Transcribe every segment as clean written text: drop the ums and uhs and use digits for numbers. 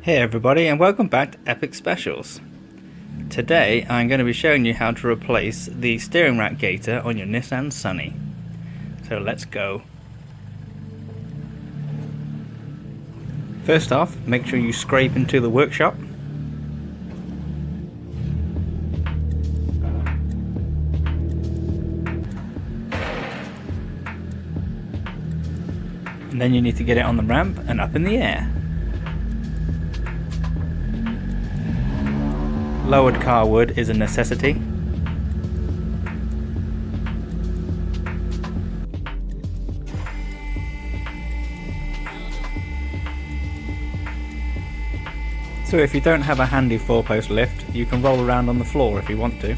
Hey everybody, and welcome back to Epic Specials. Today I'm going to be showing you how to replace the steering rack gaitor on your Nissan Sunny. So let's go. First off, make sure you scrape into the workshop. And then you need to get it on the ramp and up in the air. Lowered car wood is a necessity. So if you don't have a handy 4-post lift, you can roll around on the floor if you want to.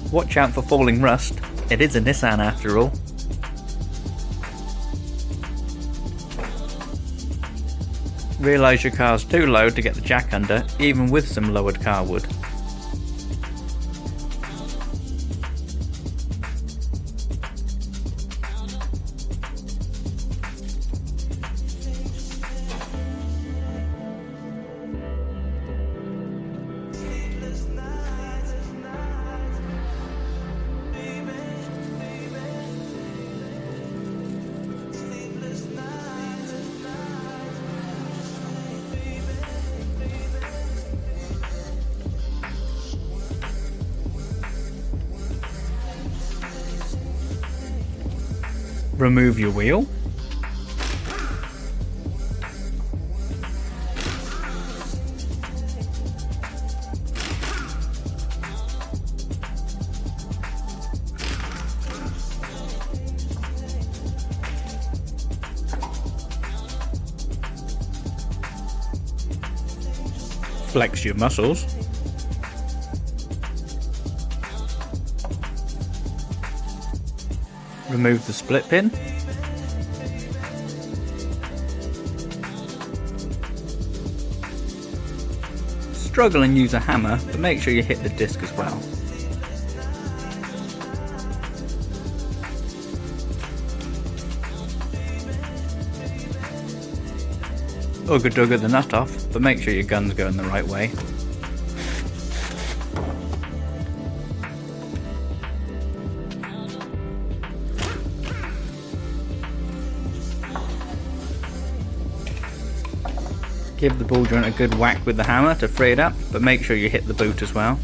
Watch out for falling rust, it is a Nissan after all. Realise your car's too low to get the jack under, even with some lowered car wood. Remove your wheel. Flex your muscles. Remove the split pin. Struggle and use a hammer, but make sure you hit the disc as well. Ugga dugga the nut off, but make sure your gun's going the right way. Give the ball joint a good whack with the hammer to free it up, but make sure you hit the boot as well.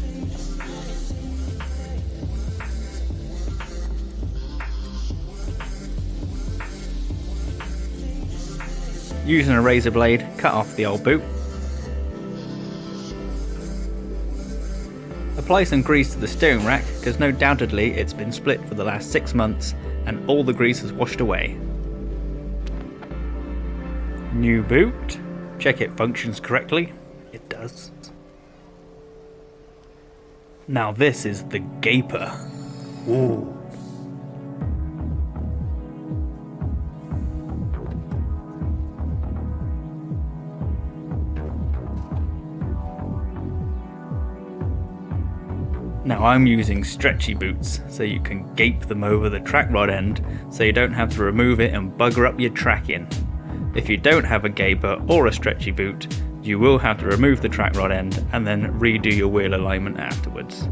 Using a razor blade, cut off the old boot. Apply some grease to the steering rack, because no doubtedly it's been split for the last 6 months and all the grease has washed away. New boot. Check it functions correctly. It does. Now this is the gaper. Ooh. Now I'm using stretchy boots so you can gape them over the track rod end so you don't have to remove it and bugger up your tracking. If you don't have a gaper or a stretchy boot, you will have to remove the track rod end and then redo your wheel alignment afterwards.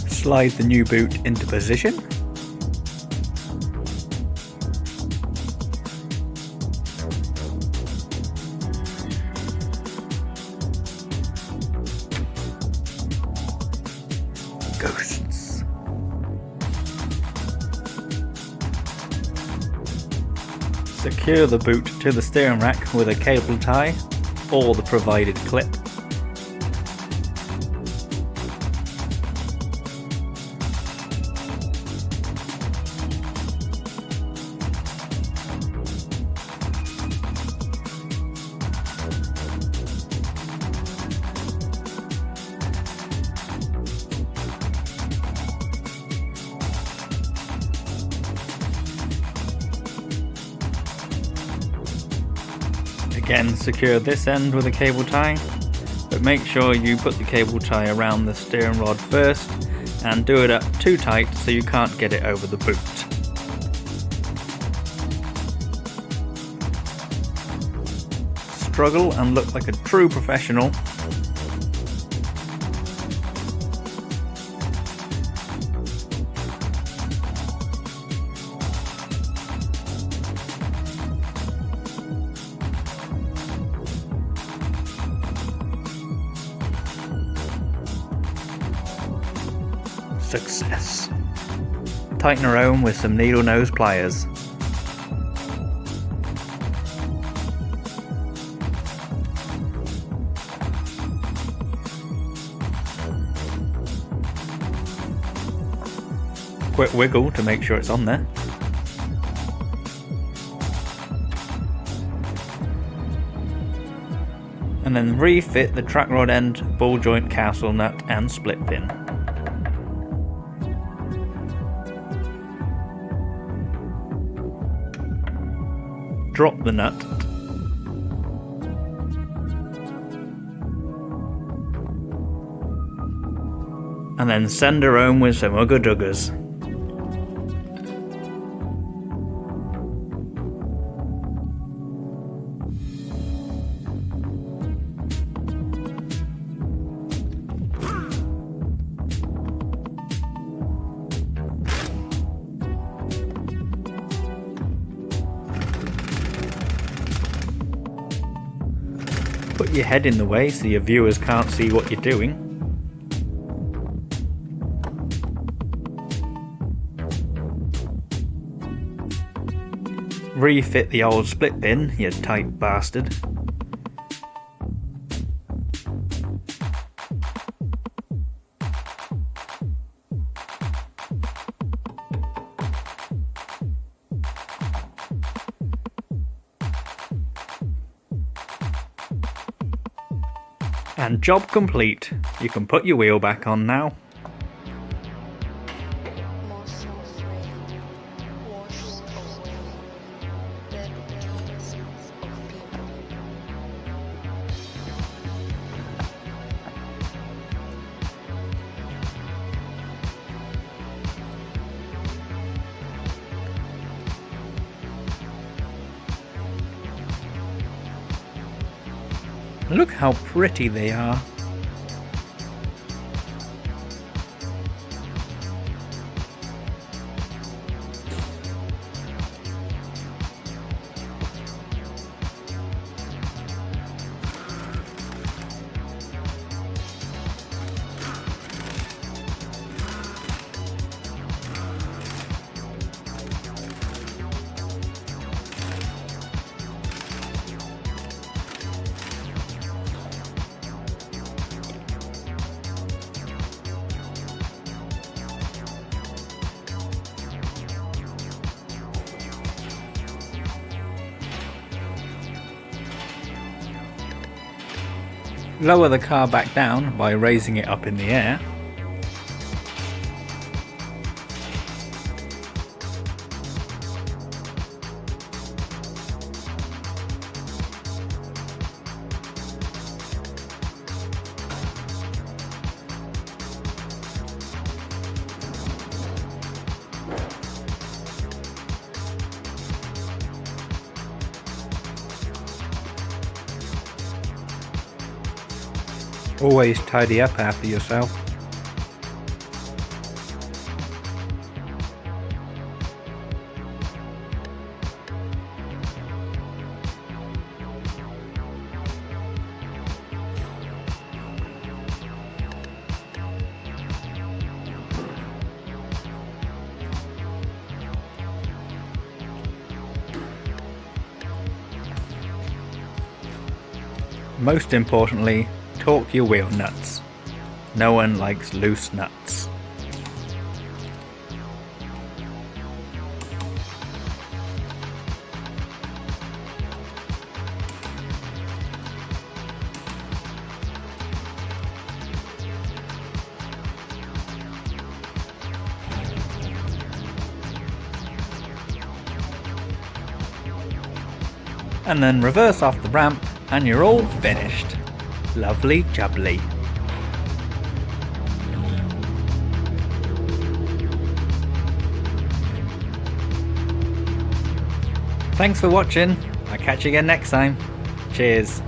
Slide the new boot into position. Ghosts. Secure the boot to the steering rack with a cable tie or the provided clip. Again, secure this end with a cable tie, but make sure you put the cable tie around the steering rod first and do it up too tight so you can't get it over the boot. Struggle and look like a true professional. Success. Tighten her home with some needle nose pliers. Quick wiggle to make sure it's on there. And then refit the track rod end, ball joint, castle nut and split pin. Drop the nut. And then send her home with some ugga duggers. Put your head in the way so your viewers can't see what you're doing. Refit the old split pin, you tight bastard. And job complete. You can put your wheel back on now. Look how pretty they are. Lower the car back down by raising it up in the air. Always tidy up after yourself. most importantly, torque your wheel nuts. No one likes loose nuts. And then reverse off the ramp and you're all finished. Lovely jubbly. Thanks for watching. I'll catch you again next time. Cheers.